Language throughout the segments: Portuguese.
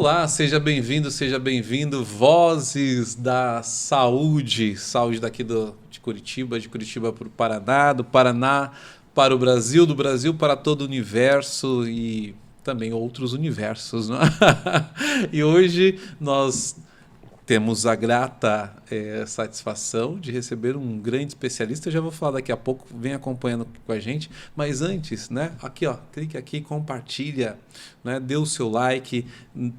Olá, seja bem-vindo, Vozes da Saúde. Saúde daqui de Curitiba para o Paraná, do Paraná para o Brasil, do Brasil para todo o universo e também outros universos, não é? E hoje nós temos a grata satisfação de receber um grande especialista. Eu já vou falar daqui a pouco, vem acompanhando com a gente. Mas antes, né, aqui, ó, clique aqui, compartilha, né, dê o seu like,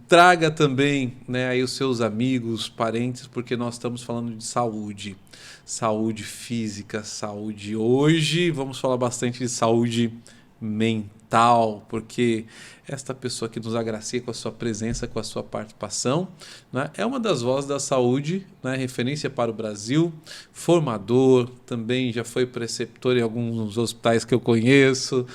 traga também, né, aí os seus amigos, parentes, porque nós estamos falando de saúde. Saúde física, saúde. Hoje vamos falar bastante de saúde mental, porque esta pessoa que nos agracia com a sua presença, com a sua participação, né, é uma das vozes da saúde, né, referência para o Brasil, formador, também já foi preceptor em alguns hospitais que eu conheço,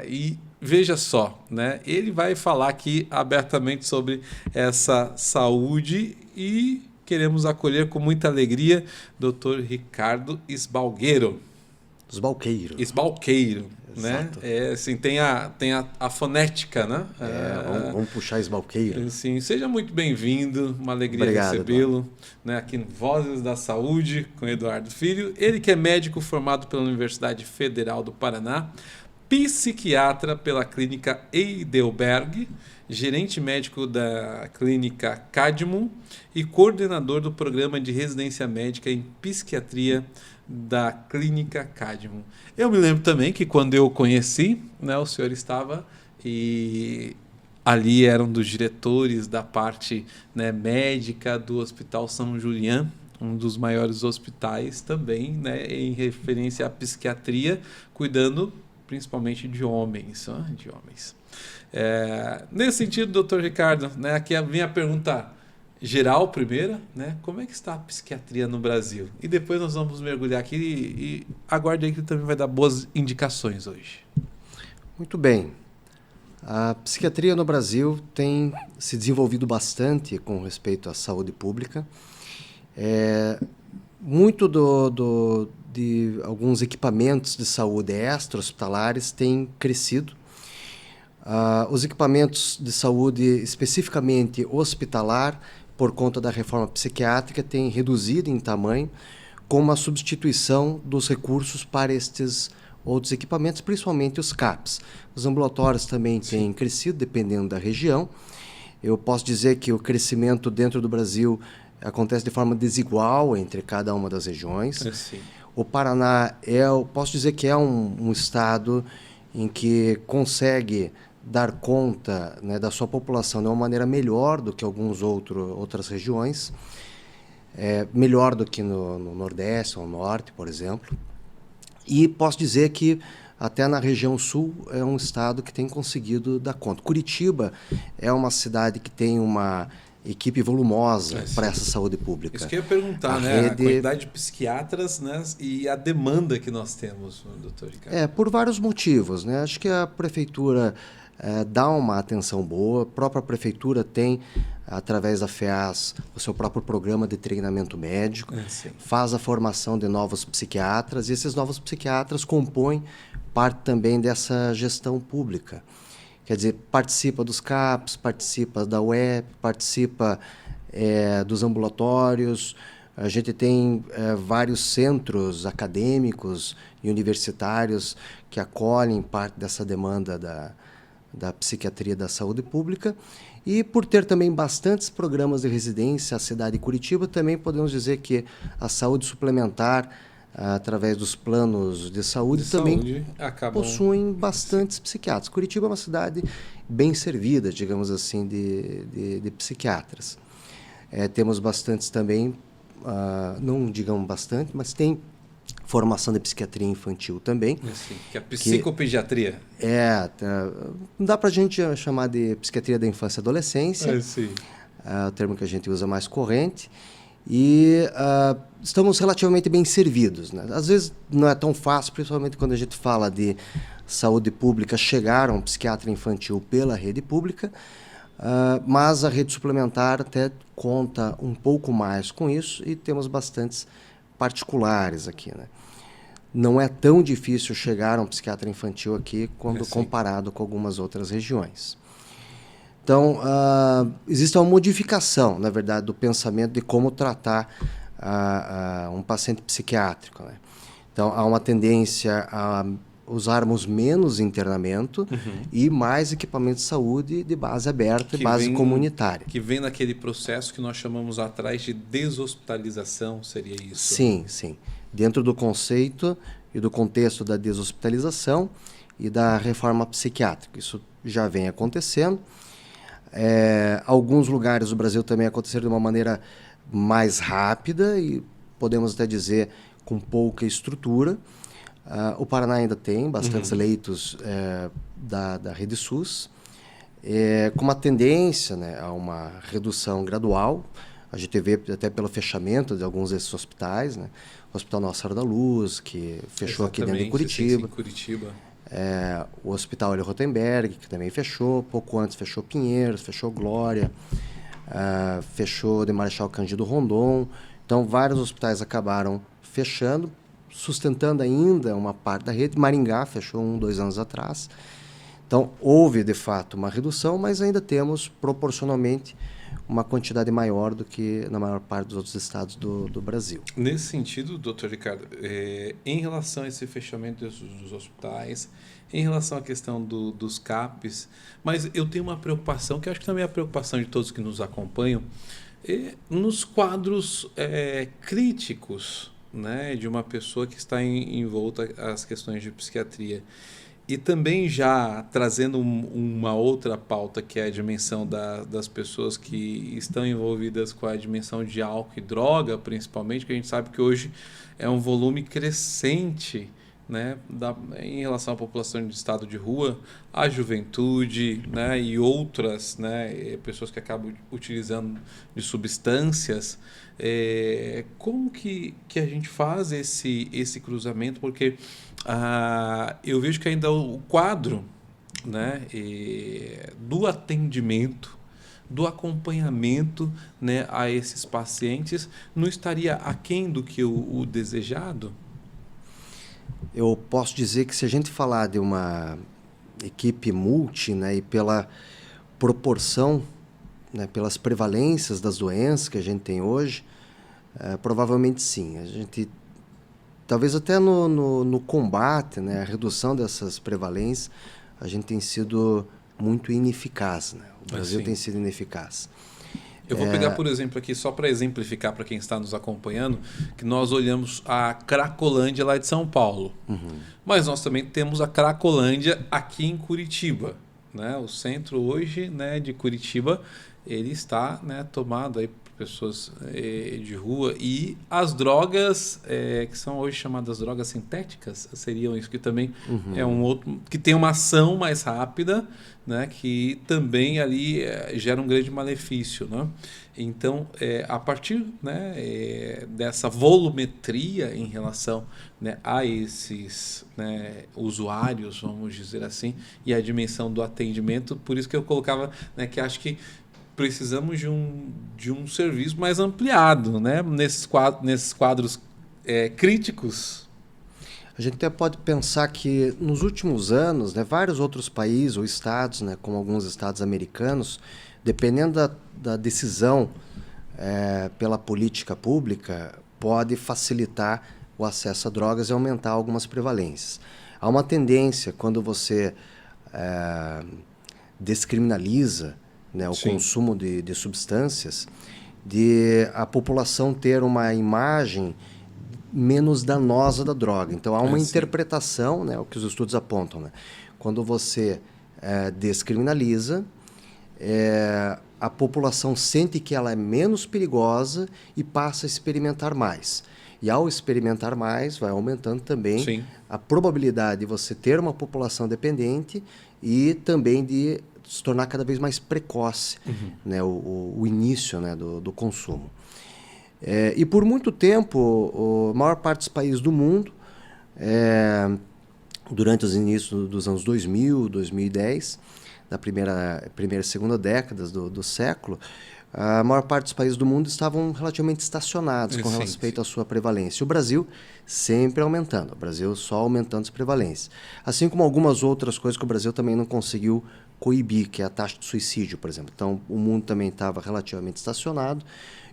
e veja só, né, ele vai falar aqui abertamente sobre essa saúde e queremos acolher com muita alegria Dr. Ricardo Esbalgueiro. Esbalqueiro, né? Assim, tem a fonética, né? Vamos puxar Esbalqueiro. Sim, seja muito bem-vindo, uma alegria recebê-lo, né, aqui no Vozes da Saúde, com Eduardo Filho. Ele que é médico formado pela Universidade Federal do Paraná, psiquiatra pela Clínica Heidelberg, gerente médico da Clínica Cadmon e coordenador do programa de residência médica em psiquiatria da Clínica Cadmon. Eu me lembro também que quando eu o conheci, né, o senhor estava e ali era um dos diretores da parte, né, médica do Hospital São Julián, um dos maiores hospitais também, né, em referência à psiquiatria, cuidando principalmente de homens. Nesse sentido, doutor Ricardo, né, aqui vem a pergunta geral primeiro, né? Como é que está a psiquiatria no Brasil? E depois nós vamos mergulhar aqui e aguarde aí que ele também vai dar boas indicações hoje. Muito bem. A psiquiatria no Brasil tem se desenvolvido bastante com respeito à saúde pública. Muito de alguns equipamentos de saúde extra-hospitalares têm crescido. Os equipamentos de saúde especificamente hospitalar, por conta da reforma psiquiátrica, tem reduzido em tamanho, com uma substituição dos recursos para estes outros equipamentos, principalmente os CAPs. Os ambulatórios também têm crescido, dependendo da região. Eu posso dizer que o crescimento dentro do Brasil acontece de forma desigual entre cada uma das regiões. O Paraná, posso dizer que é um estado em que consegue dar conta, né, da sua população de uma maneira melhor do que outras regiões, melhor do que no Nordeste ou no Norte, por exemplo. E posso dizer que até na região Sul é um estado que tem conseguido dar conta. Curitiba é uma cidade que tem uma equipe volumosa para essa saúde pública. Isso que eu ia perguntar, a quantidade de psiquiatras, né, e a demanda que nós temos, doutor Ricardo. Por vários motivos, né? Acho que a prefeitura dá uma atenção boa. A própria prefeitura tem, através da FEAS, o seu próprio programa de treinamento médico, faz a formação de novos psiquiatras, e esses novos psiquiatras compõem parte também dessa gestão pública. Quer dizer, participa dos CAPs, participa da UEP, participa dos ambulatórios. A gente tem vários centros acadêmicos e universitários que acolhem parte dessa demanda da psiquiatria da saúde pública. E por ter também bastantes programas de residência, a cidade de Curitiba, também podemos dizer que a saúde suplementar, através dos planos de saúde, também possuem bastantes psiquiatras. Curitiba é uma cidade bem servida, digamos assim, de psiquiatras. Temos bastantes também, não digamos bastante, mas tem formação de psiquiatria infantil também. Que é a psicopediatria. Não dá para a gente chamar de psiquiatria da infância e adolescência. É o termo que a gente usa mais corrente. E estamos relativamente bem servidos, né? Às vezes não é tão fácil, principalmente quando a gente fala de saúde pública, chegar a um psiquiatra infantil pela rede pública, mas a rede suplementar até conta um pouco mais com isso, e temos bastantes particulares aqui, né? Não é tão difícil chegar a um psiquiatra infantil aqui quando comparado com algumas outras regiões. Então, existe uma modificação, na verdade, do pensamento de como tratar um paciente psiquiátrico, né? Então, há uma tendência a usarmos menos internamento e mais equipamentos de saúde de base aberta e base comunitária. Que vem naquele processo que nós chamamos atrás de deshospitalização, seria isso? Sim, sim. Dentro do conceito e do contexto da deshospitalização e da reforma psiquiátrica. Isso já vem acontecendo. Alguns lugares do Brasil também aconteceram de uma maneira mais rápida e podemos até dizer com pouca estrutura. O Paraná ainda tem bastantes leitos da rede SUS, com uma tendência, né, a uma redução gradual. A gente vê até pelo fechamento de alguns desses hospitais, né? O Hospital Nossa Senhora da Luz, que fechou aqui dentro de Curitiba. Sim, Curitiba. O Hospital Hélio Rotenberg, que também fechou. Pouco antes fechou Pinheiros, fechou Glória, fechou de Marechal Cândido Rondon. Então, vários hospitais acabaram fechando, sustentando ainda uma parte da rede. Maringá fechou 2 anos atrás. Então, houve, de fato, uma redução, mas ainda temos, proporcionalmente, uma quantidade maior do que na maior parte dos outros estados do Brasil. Nesse sentido, doutor Ricardo, em relação a esse fechamento dos hospitais, em relação à questão dos CAPs, mas eu tenho uma preocupação, que acho que também é a preocupação de todos que nos acompanham, nos quadros críticos, né, de uma pessoa que está envolta às questões de psiquiatria. E também já trazendo uma outra pauta, que é a dimensão das pessoas que estão envolvidas com a dimensão de álcool e droga, principalmente, que a gente sabe que hoje é um volume crescente, né, em relação à população de estado de rua, a juventude, né, e outras, né, pessoas que acabam utilizando de substâncias. Como que a gente faz esse cruzamento? Porque eu vejo que ainda o quadro, né, do atendimento, do acompanhamento, né, a esses pacientes não estaria aquém do que o desejado? Eu posso dizer que se a gente falar de uma equipe multi, né, e pela proporção, né, pelas prevalências das doenças que a gente tem hoje, provavelmente sim. A gente, talvez até no combate, né, a redução dessas prevalências, a gente tem sido muito ineficaz, né? O Brasil tem sido ineficaz. Eu vou pegar, por exemplo, aqui, só para exemplificar para quem está nos acompanhando, que nós olhamos a Cracolândia lá de São Paulo. Mas nós também temos a Cracolândia aqui em Curitiba, né? O centro hoje, né, de Curitiba, ele está, né, tomado aí por pessoas de rua. E as drogas, que são hoje chamadas drogas sintéticas, seriam isso, que também é um outro, que tem uma ação mais rápida, né, que também ali gera um grande malefício, né? Então, a partir, né, dessa volumetria em relação, né, a esses, né, usuários, vamos dizer assim, e a dimensão do atendimento, por isso que eu colocava, né, que acho que precisamos de um serviço mais ampliado, né, nesses quadros críticos. A gente até pode pensar que nos últimos anos, né, vários outros países ou estados, né, como alguns estados americanos, dependendo da decisão pela política pública, pode facilitar o acesso a drogas e aumentar algumas prevalências. Há uma tendência, quando você descriminaliza, né, o consumo de substâncias, de a população ter uma imagem menos danosa da droga. Então, há uma interpretação, né, o que os estudos apontam, né? Quando você descriminaliza, a população sente que ela é menos perigosa e passa a experimentar mais. E ao experimentar mais, vai aumentando também a probabilidade de você ter uma população dependente e também de se tornar cada vez mais precoce, né, o início, né, do consumo. E por muito tempo, a maior parte dos países do mundo, durante os inícios dos anos 2000, 2010, da primeira e segunda décadas do século, A maior parte dos países do mundo estavam relativamente estacionados com respeito à sua prevalência. O Brasil sempre aumentando, o Brasil só aumentando essa prevalência. Assim como algumas outras coisas que o Brasil também não conseguiu coibir, que é a taxa de suicídio, por exemplo. Então, o mundo também estava relativamente estacionado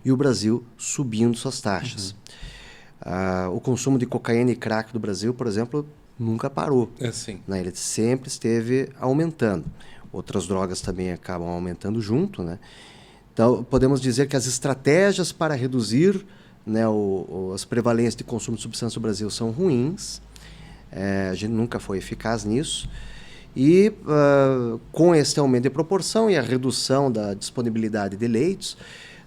e o Brasil subindo suas taxas. O consumo de cocaína e crack do Brasil, por exemplo, nunca parou. Né? Ele sempre esteve aumentando. Outras drogas também acabam aumentando junto, né? Então, podemos dizer que as estratégias para reduzir, né, as prevalências de consumo de substância no Brasil são ruins. A gente nunca foi eficaz nisso. E com esse aumento de proporção e a redução da disponibilidade de leitos,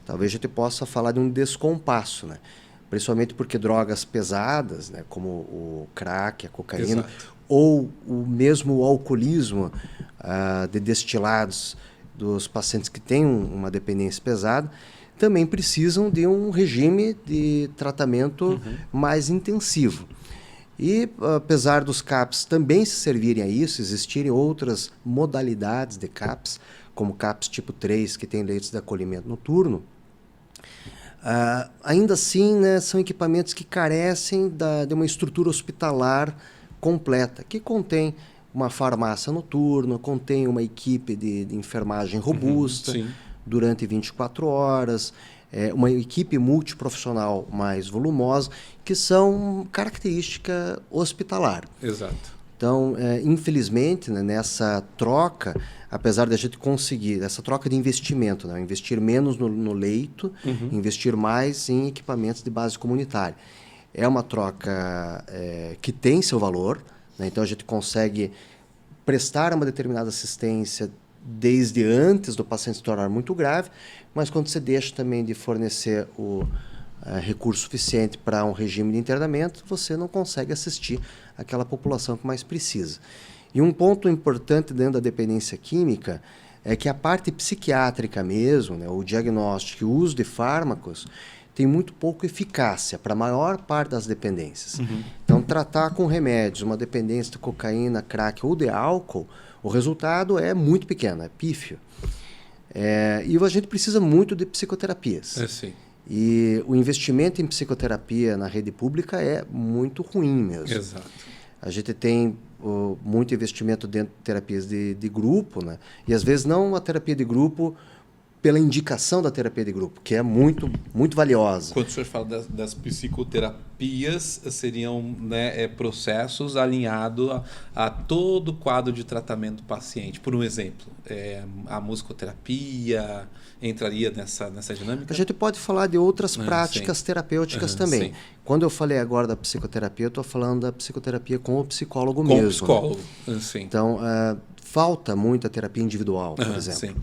talvez a gente possa falar de um descompasso, né? Principalmente porque drogas pesadas, né, como o crack, a cocaína, ou o mesmo alcoolismo de destilados dos pacientes que têm uma dependência pesada, também precisam de um regime de tratamento mais intensivo. E, apesar dos CAPs também se servirem a isso, existirem outras modalidades de CAPs, como CAPs tipo 3, que tem leitos de acolhimento noturno, ainda assim, né, são equipamentos que carecem de uma estrutura hospitalar completa, que contém uma farmácia noturna, contém uma equipe de enfermagem robusta durante 24 horas, uma equipe multiprofissional mais volumosa, que são característica hospitalar. Então, infelizmente, né, nessa troca, apesar de a gente conseguir, essa troca de investimento, né, investir menos no leito, investir mais em equipamentos de base comunitária, é uma troca que tem seu valor, né, então a gente consegue prestar uma determinada assistência desde antes do paciente se tornar muito grave, mas quando você deixa também de fornecer o recurso suficiente para um regime de internamento, você não consegue assistir aquela população que mais precisa. E um ponto importante dentro da dependência química é que a parte psiquiátrica mesmo, né, o diagnóstico e o uso de fármacos, tem muito pouco eficácia para a maior parte das dependências. Então, tratar com remédios uma dependência de cocaína, crack ou de álcool, o resultado é muito pequeno, é pífio. E a gente precisa muito de psicoterapias. E o investimento em psicoterapia na rede pública é muito ruim mesmo. A gente tem muito investimento dentro de terapias de grupo, né? E às vezes não a terapia de grupo pela indicação da terapia de grupo, que é muito, muito valiosa. Quando o senhor fala das psicoterapias, seriam, né, processos alinhados a todo o quadro de tratamento do paciente. Por um exemplo, a musicoterapia entraria nessa dinâmica? A gente pode falar de outras práticas terapêuticas também. Quando eu falei agora da psicoterapia, eu estou falando da psicoterapia com o psicólogo mesmo. Com o psicólogo, né? Então, falta muito a terapia individual, por exemplo.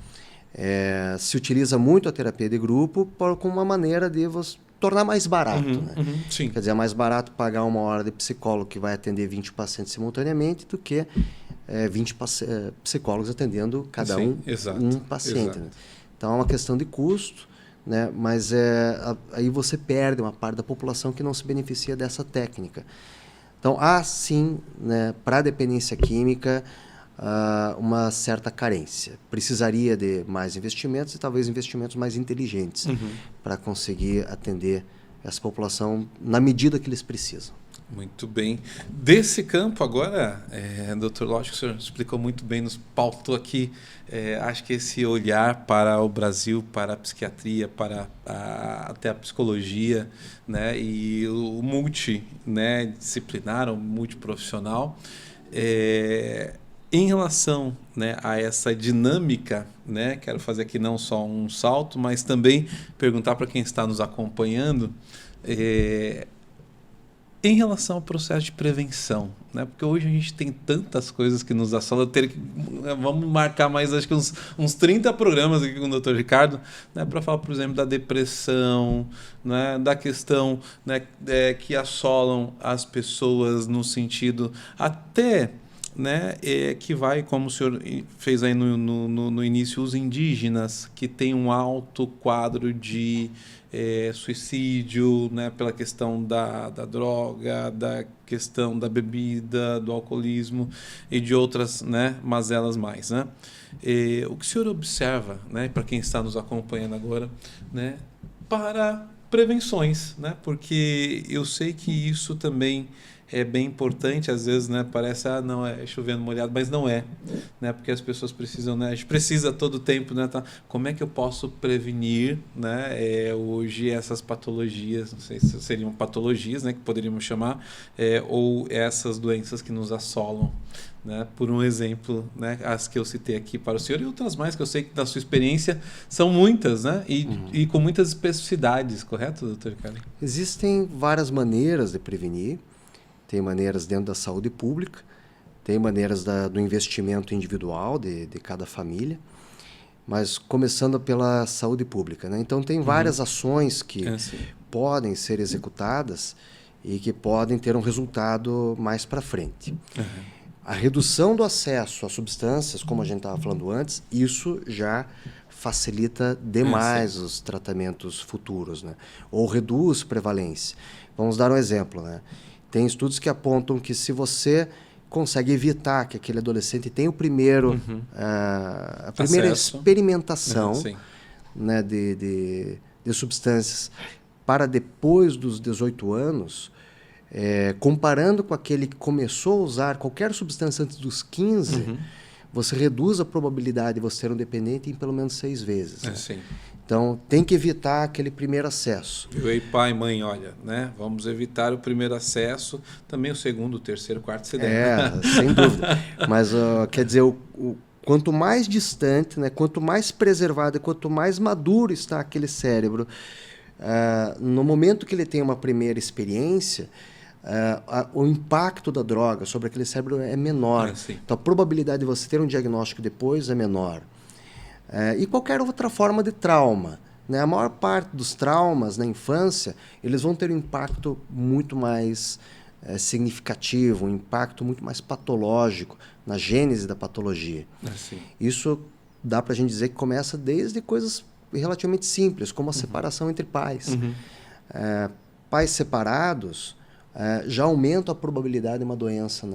Se utiliza muito a terapia de grupo como uma maneira de você tornar mais barato. Né? Quer dizer, é mais barato pagar uma hora de psicólogo que vai atender 20 pacientes simultaneamente do que 20 psicólogos atendendo cada um paciente. Né? Então, é uma questão de custo, né? Mas aí você perde uma parte da população que não se beneficia dessa técnica. Então, há sim, né, para a dependência química, uma certa carência. Precisaria de mais investimentos e talvez investimentos mais inteligentes para conseguir atender essa população na medida que eles precisam. Muito bem. Desse campo agora, Dr. Lógico, o senhor explicou muito bem, nos pautou aqui, acho que esse olhar para o Brasil, para a psiquiatria, para até a psicologia, né, e o multidisciplinar, o multiprofissional, em relação, né, a essa dinâmica, né, quero fazer aqui não só um salto, mas também perguntar para quem está nos acompanhando, em relação ao processo de prevenção, né, porque hoje a gente tem tantas coisas que nos assolam, vamos marcar mais, acho que uns 30 programas aqui com o Dr. Ricardo, né, para falar, por exemplo, da depressão, né, da questão, né, que assolam as pessoas no sentido até né, que vai, como o senhor fez aí no início, os indígenas, que tem um alto quadro de suicídio, né, pela questão da droga, da questão da bebida, do alcoolismo e de outras, né, mazelas mais, né? O que o senhor observa, né, para quem está nos acompanhando agora, né, para prevenções, né? Porque eu sei que isso também é bem importante, às vezes, né? Parece, não, é chovendo molhado, mas não é, né? Porque as pessoas precisam, né? A gente precisa todo tempo, né? Tá? Como é que eu posso prevenir, né? Hoje essas patologias, não sei se seriam patologias, né? Que poderíamos chamar, ou essas doenças que nos assolam, né? Por um exemplo, né? As que eu citei aqui para o senhor e outras mais que eu sei que da sua experiência são muitas, né? E com muitas especificidades, correto, doutor Ricardo? Existem várias maneiras de prevenir. Tem maneiras dentro da saúde pública, tem maneiras do investimento individual de cada família, mas começando pela saúde pública, né? Então, tem várias ações que podem ser executadas e que podem ter um resultado mais para frente. A redução do acesso a substâncias, como a gente estava falando antes, isso já facilita demais os tratamentos futuros, né? Ou reduz prevalência. Vamos dar um exemplo, né? Tem estudos que apontam que se você consegue evitar que aquele adolescente tenha a primeira experimentação né, de substâncias para depois dos 18 anos, comparando com aquele que começou a usar qualquer substância antes dos 15, você reduz a probabilidade de você ter um dependente em pelo menos 6 vezes. Né? Então, tem que evitar aquele primeiro acesso. Eu e pai, mãe, olha, né? Vamos evitar o primeiro acesso, também o segundo, o terceiro, o quarto, se der. Sem dúvida. Mas, quer dizer, quanto mais distante, né? Quanto mais preservado, quanto mais maduro está aquele cérebro, no momento que ele tem uma primeira experiência, o impacto da droga sobre aquele cérebro é menor. Então, a probabilidade de você ter um diagnóstico depois é menor. E qualquer outra forma de trauma. Né? A maior parte dos traumas na infância, eles vão ter um impacto muito mais significativo, um impacto muito mais patológico na gênese da patologia. Isso dá para a gente dizer que começa desde coisas relativamente simples, como a separação entre pais. Pais separados já aumentam a probabilidade de uma doença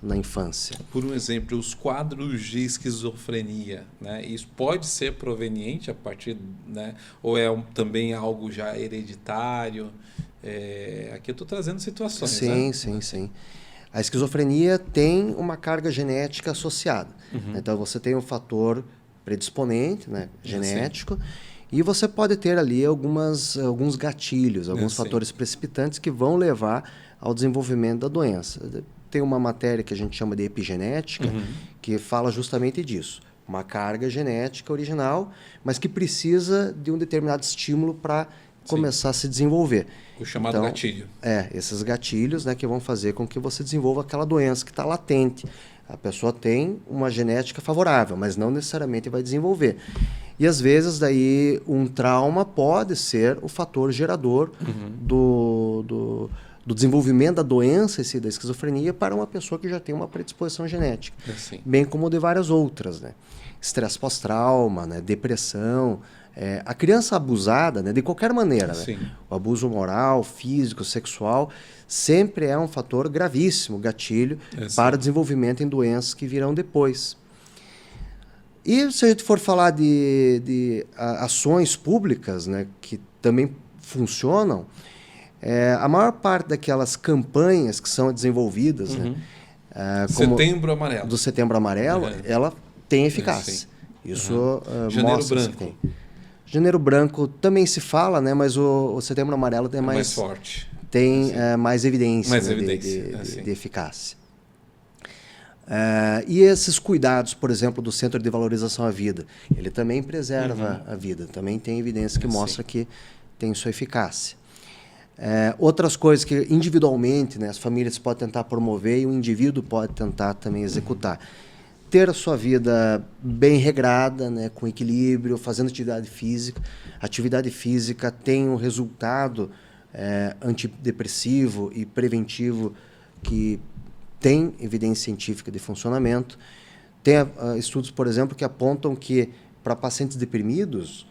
na infância. Por um exemplo, os quadros de esquizofrenia, né? Isso pode ser proveniente a partir, né? Ou também algo já hereditário? Aqui eu estou trazendo situações. Sim. A esquizofrenia tem uma carga genética associada. Então, você tem um fator predisponente, né? Genético, e você pode ter ali alguns gatilhos, alguns fatores precipitantes que vão levar ao desenvolvimento da doença. Tem uma matéria que a gente chama de epigenética, que fala justamente disso. Uma carga genética original, mas que precisa de um determinado estímulo para começar a se desenvolver. O chamado gatilho. Esses gatilhos, né, que vão fazer com que você desenvolva aquela doença que está latente. A pessoa tem uma genética favorável, mas não necessariamente vai desenvolver. E, às vezes, daí um trauma pode ser o fator gerador do desenvolvimento da doença da esquizofrenia para uma pessoa que já tem uma predisposição genética. Bem como de várias outras, né? Estresse pós-trauma, né? Depressão. A criança abusada, né? De qualquer maneira, né? O abuso moral, físico, sexual, sempre é um fator gravíssimo, gatilho, para desenvolvimento em doenças que virão depois. E se a gente for falar de ações públicas, né? Que também funcionam, a maior parte daquelas campanhas que são desenvolvidas, né, Setembro Amarelo. Do Setembro Amarelo, ela tem eficácia. Isso mostra que tem. Janeiro Branco também se fala, né, mas o Setembro Amarelo tem mais forte. Tem mais evidência, de eficácia. E esses cuidados, por exemplo, do Centro de Valorização à Vida, ele também preserva a vida, também tem evidência que mostra que tem sua eficácia. Outras coisas que individualmente, né, as famílias podem tentar promover e o indivíduo pode tentar também executar. Ter a sua vida bem regrada, né, com equilíbrio, fazendo atividade física. A atividade física tem um resultado antidepressivo e preventivo que tem evidência científica de funcionamento. Tem estudos, por exemplo, que apontam que para pacientes deprimidos,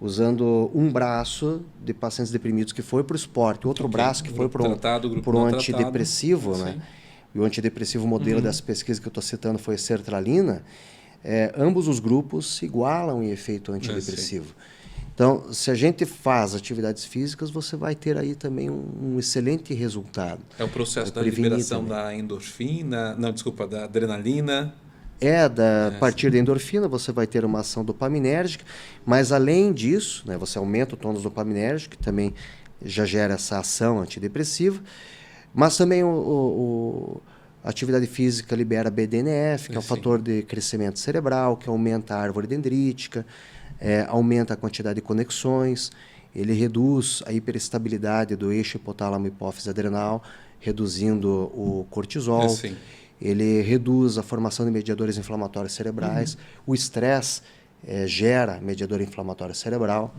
usando um braço de pacientes deprimidos que foi para o esporte, outro braço que foi para um antidepressivo, né? E o antidepressivo modelo dessa pesquisa que eu estou citando foi a sertralina. Ambos os grupos se igualam em efeito antidepressivo. Então, se a gente faz atividades físicas, você vai ter aí também um excelente resultado. É o processo da liberação da endorfina, da adrenalina. A partir da endorfina você vai ter uma ação dopaminérgica, mas além disso, né, você aumenta o tônus dopaminérgico, que também já gera essa ação antidepressiva, mas também a atividade física libera BDNF, que é um fator de crescimento cerebral, que aumenta a árvore dendrítica, aumenta a quantidade de conexões, ele reduz a hiperestabilidade do eixo hipotálamo-hipófise adrenal, reduzindo o cortisol, ele reduz a formação de mediadores inflamatórios cerebrais, o estresse gera mediador inflamatório cerebral,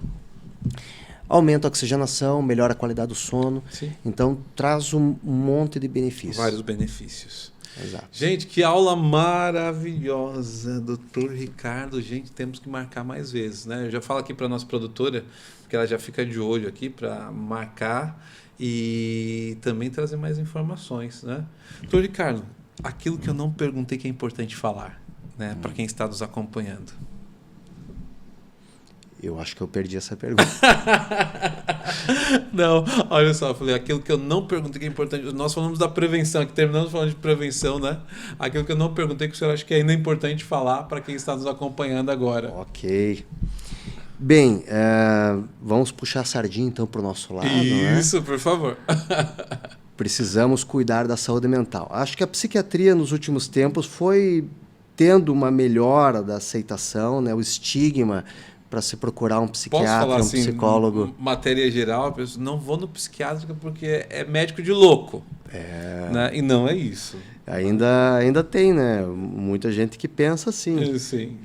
aumenta a oxigenação, melhora a qualidade do sono, então traz um monte de benefícios. Vários benefícios. Exato. Gente, que aula maravilhosa, Dr. Ricardo. Gente, temos que marcar mais vezes, né? Eu já falo aqui para a nossa produtora, porque ela já fica de olho aqui para marcar e também trazer mais informações, né? Dr. Ricardo, aquilo que eu não perguntei que é importante falar, né? Para quem está nos acompanhando. Eu acho que eu perdi essa pergunta. Não, olha só, eu falei, aquilo que eu não perguntei que é importante. Nós falamos da prevenção, aqui terminamos falando de prevenção, né? Aquilo que eu não perguntei que o senhor acha que ainda é importante falar para quem está nos acompanhando agora. Ok. Bem, vamos puxar a sardinha então para o nosso lado. Isso, né? Por favor. Precisamos cuidar da saúde mental. Acho que a psiquiatria nos últimos tempos foi tendo uma melhora da aceitação, né? O estigma para se procurar um psiquiatra, um psicólogo. Matéria geral, a pessoa, não vou no psiquiatra porque é médico de louco. Né? E não é isso. Ainda tem, né? Muita gente que pensa assim.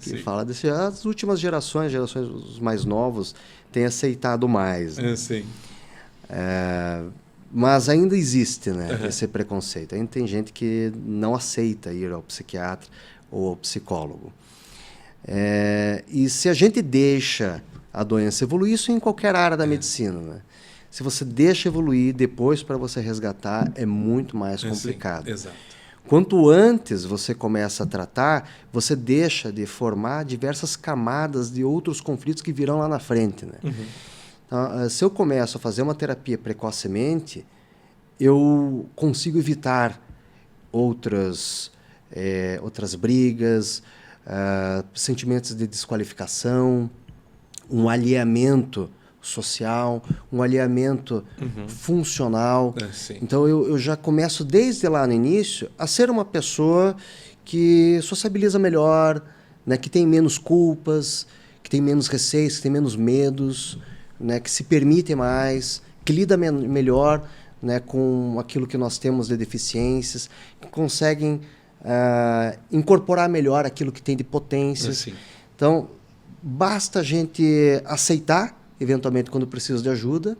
Que fala desse. As últimas gerações os mais novos, têm aceitado mais. Né? Mas ainda existe, né? Esse preconceito. Ainda tem gente que não aceita ir ao psiquiatra ou ao psicólogo. E se a gente deixa a doença evoluir, isso em qualquer área da medicina, né? Se você deixa evoluir, depois para você resgatar é muito mais complicado. Exato. Quanto antes você começa a tratar, você deixa de formar diversas camadas de outros conflitos que virão lá na frente, né? Então, se eu começo a fazer uma terapia precocemente, eu consigo evitar outras brigas, sentimentos de desqualificação, um alheamento social, um alheamento funcional. Então eu já começo desde lá no início a ser uma pessoa que sociabiliza melhor, né, que tem menos culpas, que tem menos receios, que tem menos medos, né, que se permite mais, que lida melhor, né, com aquilo que nós temos de deficiências, que conseguem incorporar melhor aquilo que tem de potências. Então, basta a gente aceitar, eventualmente, quando precisa de ajuda,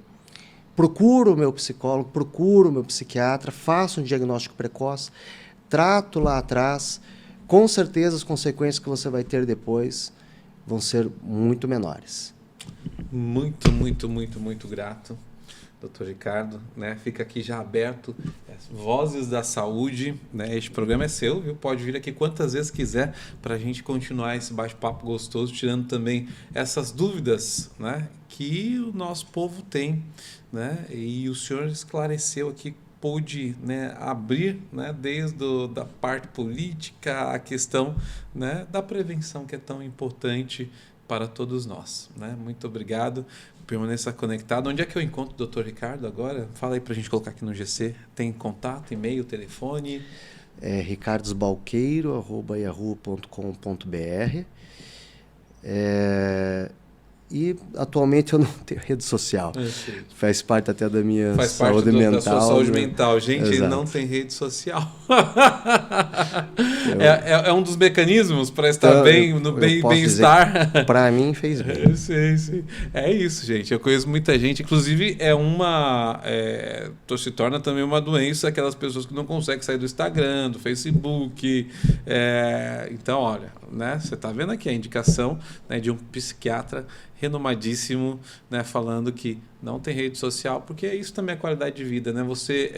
procuro o meu psicólogo, procuro o meu psiquiatra, faço um diagnóstico precoce, trato lá atrás, com certeza as consequências que você vai ter depois vão ser muito menores. Muito, muito, muito, muito grato, Dr. Ricardo, né? Fica aqui já aberto, Vozes da Saúde, né? Este programa é seu, viu? Pode vir aqui quantas vezes quiser para a gente continuar esse bate-papo gostoso, tirando também essas dúvidas, né? Que o nosso povo tem, né? E o senhor esclareceu aqui, pôde, né, abrir, né, desde da parte política, a questão, né, da prevenção, que é tão importante para todos nós, né? Muito obrigado. Permaneça conectado. Onde é que eu encontro o Dr. Ricardo agora? Fala aí para a gente colocar aqui no GC. Tem contato, e-mail, telefone? ricardosbalqueiro@yahoo.com.br. E atualmente eu não tenho rede social. Faz parte até da minha saúde mental. Da sua saúde mental. Gente, ele não tem rede social. É um dos mecanismos para estar bem, no bem-estar. Para mim fez bem. Sim. É isso, gente. Eu conheço muita gente. Inclusive, se torna também uma doença aquelas pessoas que não conseguem sair do Instagram, do Facebook. Então, olha, né? Você está vendo aqui a indicação, né, de um psiquiatra renomadíssimo, né, falando que não tem rede social, porque isso também é qualidade de vida, né? Você,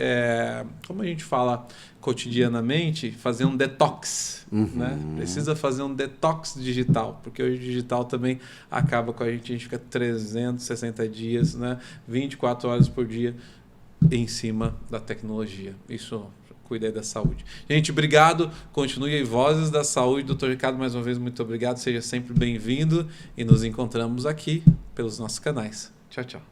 como a gente fala cotidianamente, fazer um detox, né? Precisa fazer um detox digital, porque hoje o digital também acaba com a gente fica 360 dias, né, 24 horas por dia em cima da tecnologia. Isso cuida aí da saúde. Gente, obrigado. Continue aí, Vozes da Saúde. Doutor Ricardo, mais uma vez, muito obrigado. Seja sempre bem-vindo e nos encontramos aqui pelos nossos canais. Tchau, tchau.